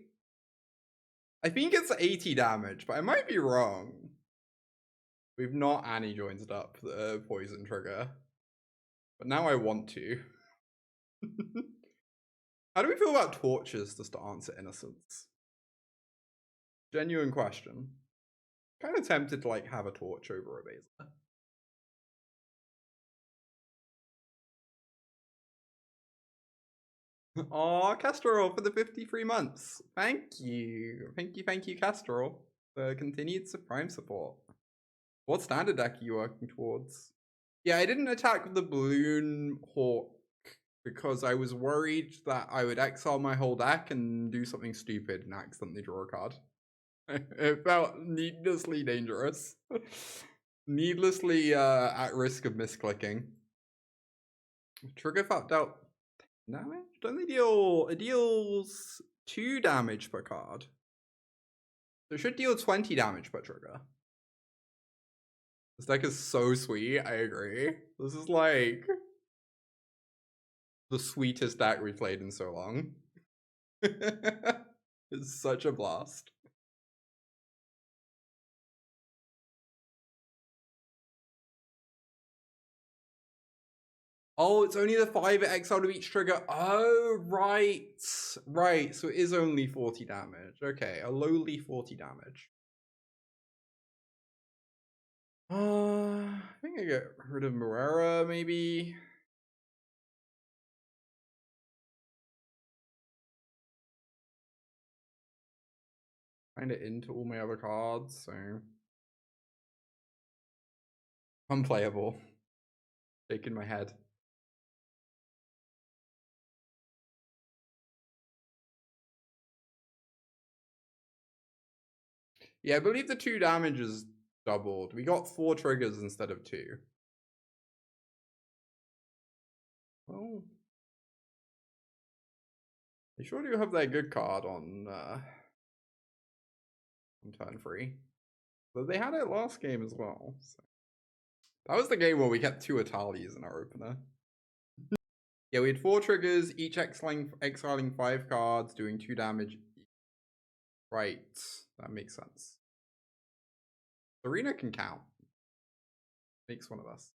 I think it's 80 damage, but I might be wrong. We've not anti-jointed up the poison trigger. But now I want to. How do we feel about torches, just to answer Innocence? Genuine question. Kind of tempted to like have a torch over a Basic. Aw, Castrol for the 53 months. Thank you. Thank you, Castrol, for continued Prime support. What standard deck are you working towards? Yeah, I didn't attack with the Balloon Hawk because I was worried that I would exile my whole deck and do something stupid and accidentally draw a card. It felt needlessly dangerous. Needlessly at risk of misclicking. Trigger felt dealt damage? Don't they deal... It deals 2 damage per card. So it should deal 20 damage per trigger. This deck is so sweet, I agree. This is like... the sweetest deck we've played in so long. It's such a blast. Oh, it's only the 5 exile to each trigger. Oh, right. Right, so it is only 40 damage. Okay, a lowly 40 damage. I think I get rid of Muerra, maybe. Find it into all my other cards, so unplayable. Shaking my head. Yeah, I believe the 2 damage is doubled. We got 4 triggers instead of 2. Well, they sure do have that good card on turn 3. But they had it last game as well. So. That was the game where we kept 2 Etalis in our opener. Yeah, we had 4 triggers, each exiling 5 cards, doing 2 damage. Right, that makes sense. Serena can count. Makes one of us.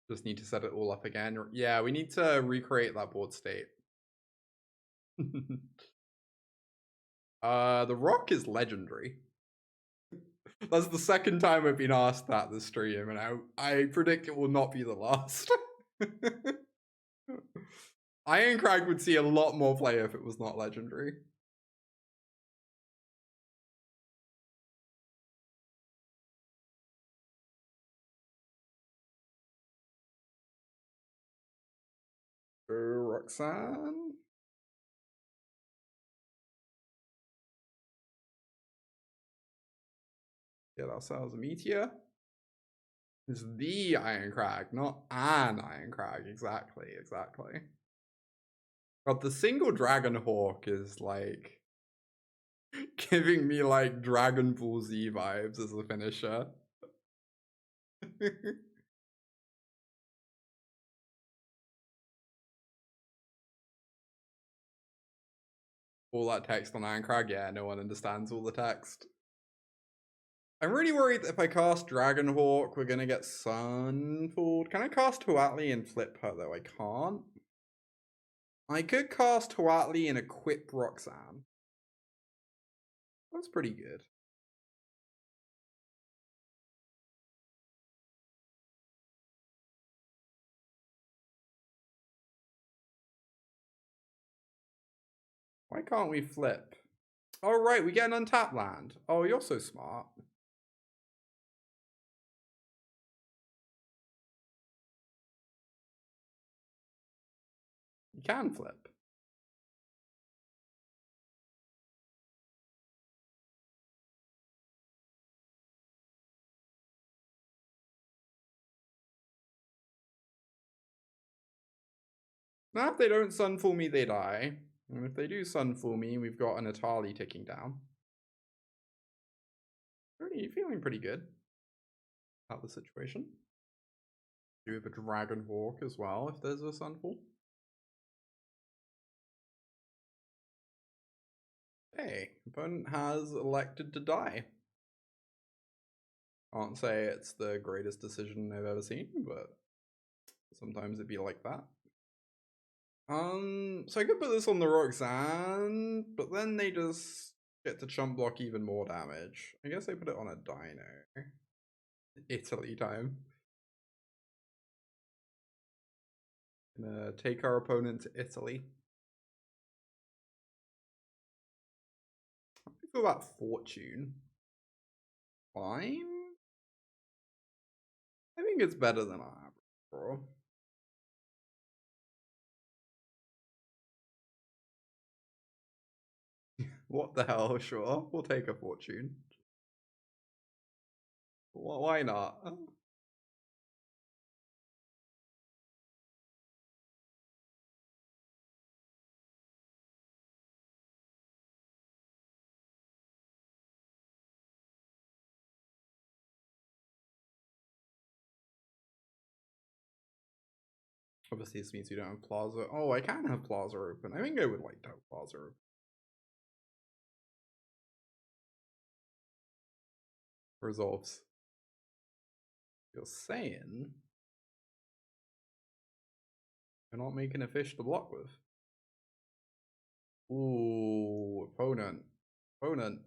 Just need to set it all up again. Yeah, we need to recreate that board state. The rock is legendary. That's the second time I've been asked that this stream, and I predict it will not be the last. Irencrag would see a lot more play if it was not legendary. Roxanne. Get ourselves a meteor. It's the Irencrag, not an Irencrag. Exactly. But the single Dragonhawk is like giving me like Dragon Ball Z vibes as a finisher. All that text on Irencrag, yeah, no one understands all the text. I'm really worried that if I cast Dragonhawk, we're gonna get Sunfalled. Can I cast Huatli and flip her though? I can't. I could cast Huatli and equip Roxanne. That's pretty good. Why can't we flip? Oh, right, we get an untapped land. Oh, you're so smart. You can flip. Now, if they don't Sunfall me, they die. And if they do Sunfall me, we've got an Etali ticking down. Already feeling pretty good about the situation. Do have a Dragonhawk as well if there's a Sunfall. Hey, opponent has elected to die. Can't say it's the greatest decision I've ever seen, but sometimes it'd be like that. So I could put this on the Roxanne, but then they just get to chump block even more damage. I guess I put it on a Dino. Italy time. Gonna take our opponent to Italy. How do you feel about Fortune? Fine? I think it's better than our average draw. What the hell, sure. We'll take a Fortune. Why not? Obviously, this means we don't have Plaza. Oh, I can have Plaza open. I think I would like to have Plaza open. Resolves. You're saying? They're not making a fish to block with. Ooh, opponent. Opponent.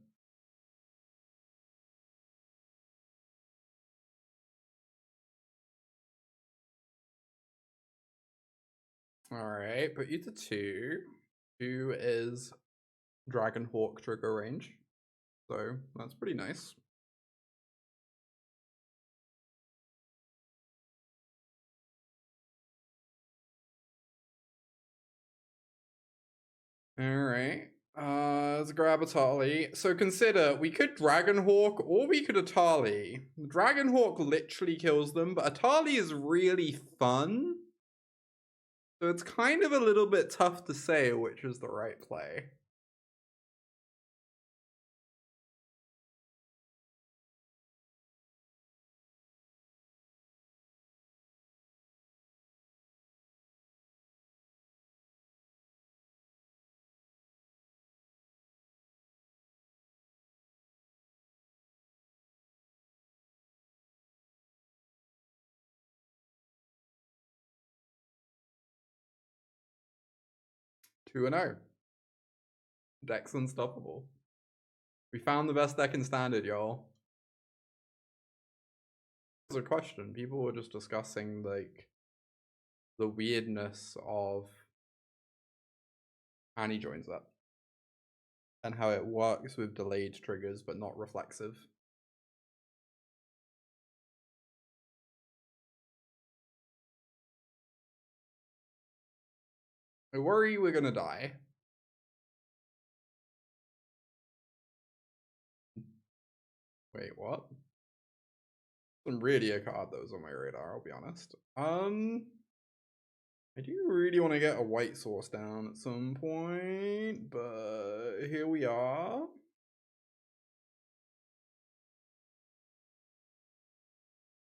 Alright, put you to 2. 2 is Dragonhawk trigger range. So that's pretty nice. Alright. Let's grab Etali. So consider, we could Dragonhawk or we could Etali. Dragonhawk literally kills them, but Etali is really fun. So it's kind of a little bit tough to say which is the right play. Two and 0. Deck's unstoppable. We found the best deck in Standard, y'all. There's a question. People were just discussing like the weirdness of Annie joins up and how it works with delayed triggers but not reflexive. I worry we're gonna die. Wait, what? Some radio card that was on my radar, I'll be honest. I do really want to get a white source down at some point, but here we are.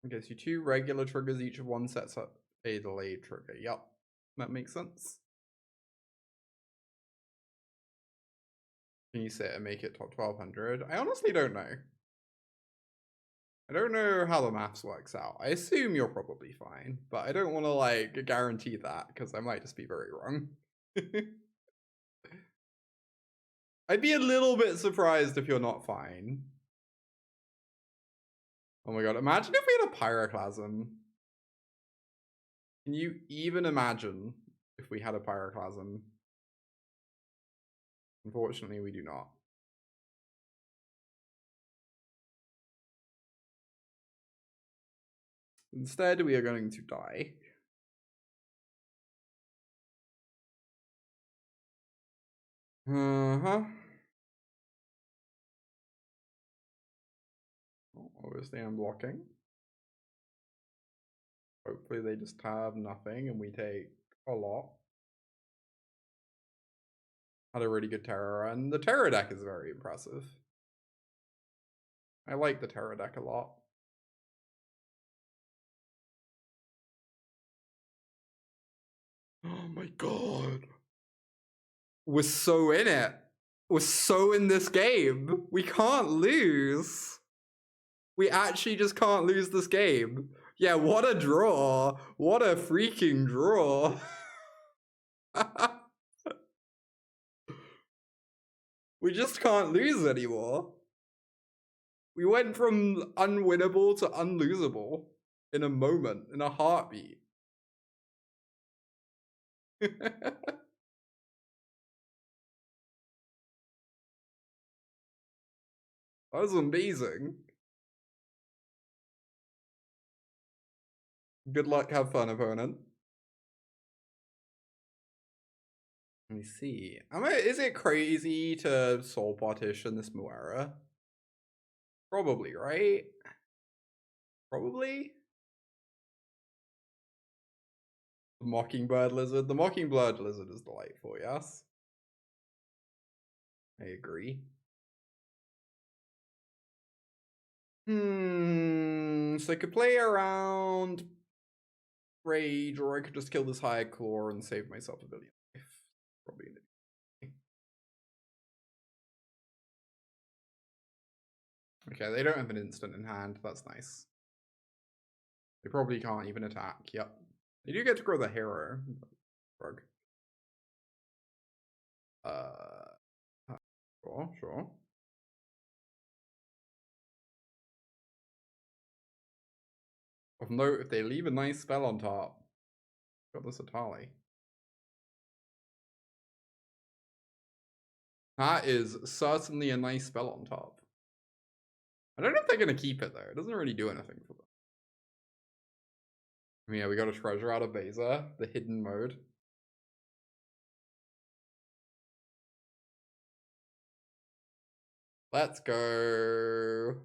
Okay, so 2 regular triggers, each of one sets up a delayed trigger. Yep, that makes sense. Can you sit and make it top 1200? I honestly don't know. I don't know how the maths works out. I assume you're probably fine, but I don't want to like guarantee that because I might just be very wrong. I'd be a little bit surprised if you're not fine. Oh my god, imagine if we had a Pyroclasm. Can you even imagine if we had a Pyroclasm? Unfortunately, we do not. Instead, we are going to die. Obviously, I'm blocking. Hopefully, they just have nothing and we take a lot. Had a really good Terror, and the Terror deck is very impressive. I like the Terror deck a lot. Oh my god. We're so in it. We're so in this game. We can't lose. We actually just can't lose this game. Yeah, what a draw. What a freaking draw. We just can't lose anymore. We went from unwinnable to unlosable in a moment, in a heartbeat. That was amazing. Good luck, have fun, opponent. Let me see. Is it crazy to Soul Partition this Muerra? Probably, right? Probably? The Mockingbird Lizard. The Mockingbird Lizard is delightful, yes? I agree. So I could play around Rage, or I could just kill this High Claw and save myself a billion life. Probably. Okay, they don't have an instant in hand. That's nice. They probably can't even attack. Yep. They do get to grow the hero. Rug. Sure. Of note, if they leave a nice spell on top, got this Etali. That is certainly a nice spell on top. I don't know if they're going to keep it, though. It doesn't really do anything for them. I mean, yeah, we got a treasure out of Beza, the hidden mode. Let's go.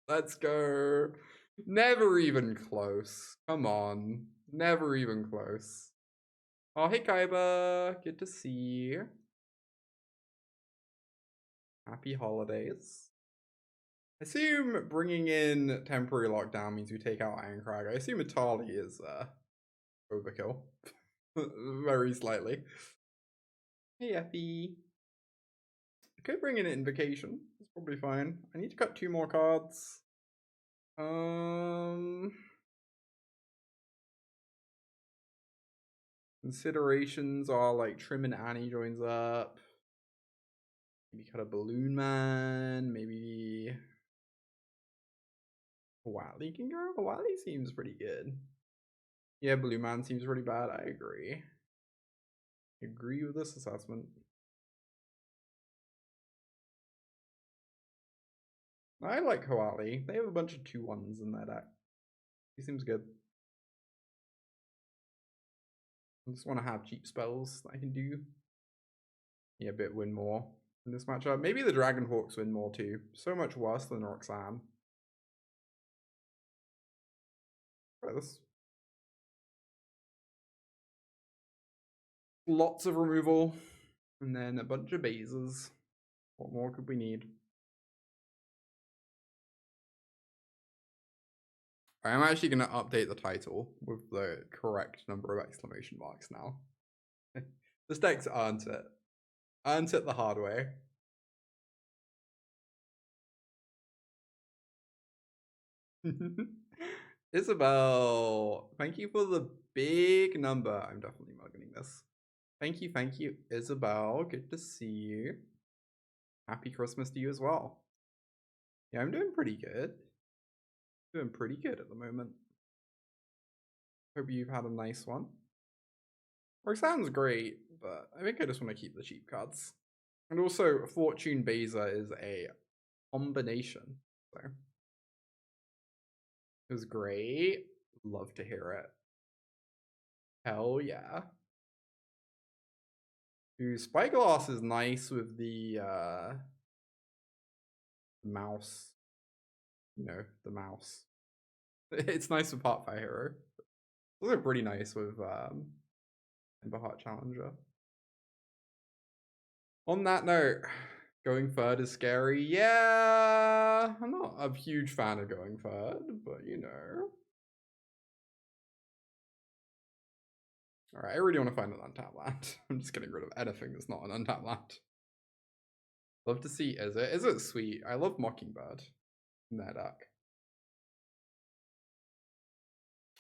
Let's go. Never even close. Come on. Never even close. Oh, hey, Kaiba. Good to see you. Happy holidays. I assume bringing in temporary lockdown means we take out Irencrag. I assume Etali is overkill. Very slightly. Hey, Effie. I could bring in an Invocation. That's probably fine. I need to cut 2 more cards. Considerations are like Trim and Annie joins up. Maybe cut a Balloon Man. Maybe Huatli can go. Huatli seems pretty good. Yeah, Balloon Man seems pretty bad. I agree. Agree with this assessment. I like Huatli. They have a bunch of 2/1s in their deck. He seems good. I just want to have cheap spells that I can do. Yeah, a bit win more in this matchup. Maybe the Dragonhawks win more too. So much worse than Roxanne. Try this. Lots of removal. And then a bunch of bases. What more could we need? I'm actually going to update the title with the correct number of exclamation marks now. This deck's earned it. Earned it the hard way. Isabel, thank you for the big number. I'm definitely mugging this. Thank you, Isabel. Good to see you. Happy Christmas to you as well. Yeah, I'm doing pretty good. Doing pretty good at the moment. Hope you've had a nice one. Roxanne's great, but I think I just want to keep the cheap cards. And also, Fortune Beza is a combination. So it was great. Love to hear it. Hell yeah. Dude, Spyglass is nice with the mouse. You know, the mouse. It's nice with Heartfire Hero. Those are pretty nice with Ember Heart Challenger. On that note, going third is scary. Yeah, I'm not a huge fan of going third, but you know. Alright, I really want to find an untapped land. I'm just getting rid of anything that's not an untapped land. Love to see Is it sweet? I love Mockingbird in that deck.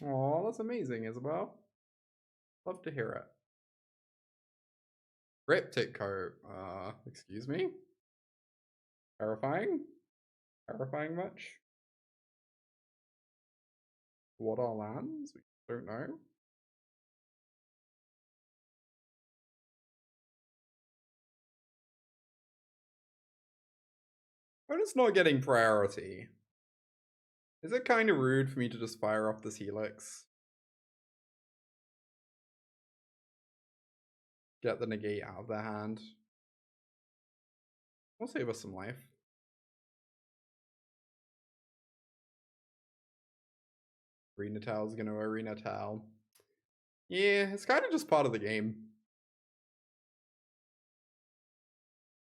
Oh, that's amazing, Isabel. Love to hear it. Cryptic coat. Excuse me? Terrifying? Terrifying much? What are lands? We don't know. I'm just not getting priority. Is it kind of rude for me to just fire off this Helix? Get the negate out of their hand. We'll save us some life. Arena Tal's gonna Arena Tal. Yeah, it's kind of just part of the game.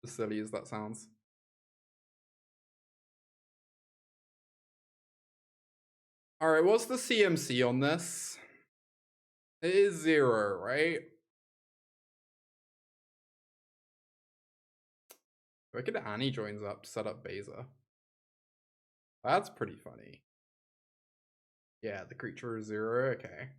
As silly as that sounds. Alright, what's the CMC on this? It is 0, right? I could Annie joins up to set up Beza. That's pretty funny. Yeah, the creature is 0, okay.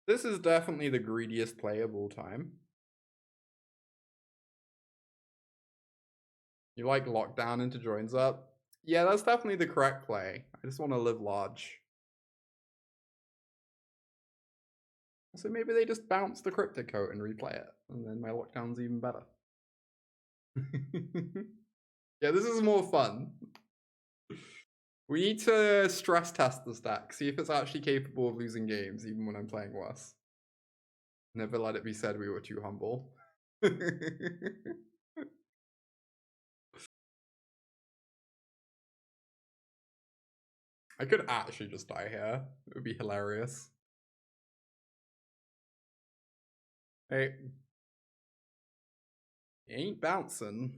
This is definitely the greediest play of all time. You like lockdown into joins up? Yeah, that's definitely the correct play. I just want to live large. So maybe they just bounce the Cryptic Coat and replay it, and then my lockdown's even better. Yeah, this is more fun. We need to stress test the stack, see if it's actually capable of losing games, even when I'm playing worse. Never let it be said we were too humble. I could actually just die here. It would be hilarious. Hey. It ain't bouncing.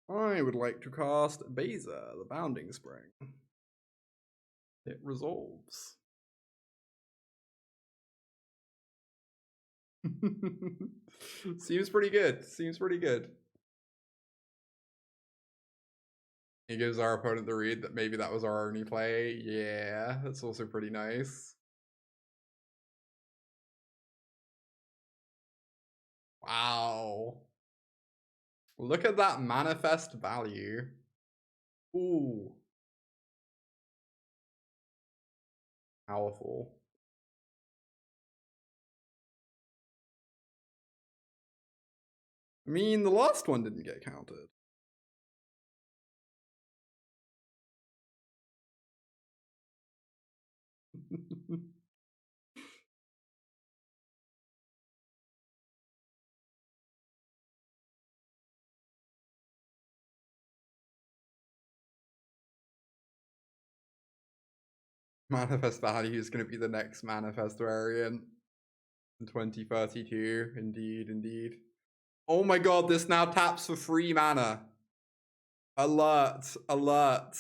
I would like to cast Beza, the Bounding Spring. It resolves. Seems pretty good. Seems pretty good. It gives our opponent the read that maybe that was our only play. Yeah, that's also pretty nice. Wow. Look at that manifest value. Ooh. Powerful. I mean, the last one didn't get counted. Manifest value is going to be the next manifest variant in 2032. Indeed, indeed. Oh my god, this now taps for free mana. Alert, alert.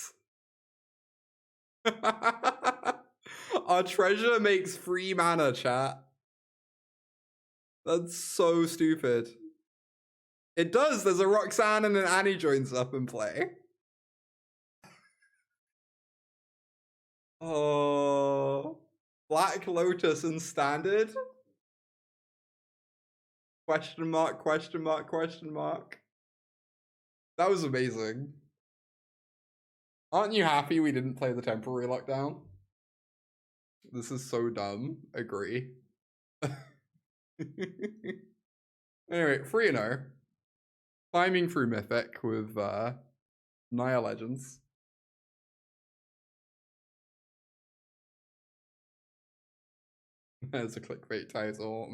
Our treasure makes free mana, chat. That's so stupid. It does. There's a Roxanne and an Annie joins up in play. Oh, Black Lotus in standard? Question mark, question mark, question mark. That was amazing. Aren't you happy we didn't play the temporary lockdown? This is so dumb. Agree. Anyway, 3-0. Climbing through Mythic with Naya Legends. There's a clickbait title.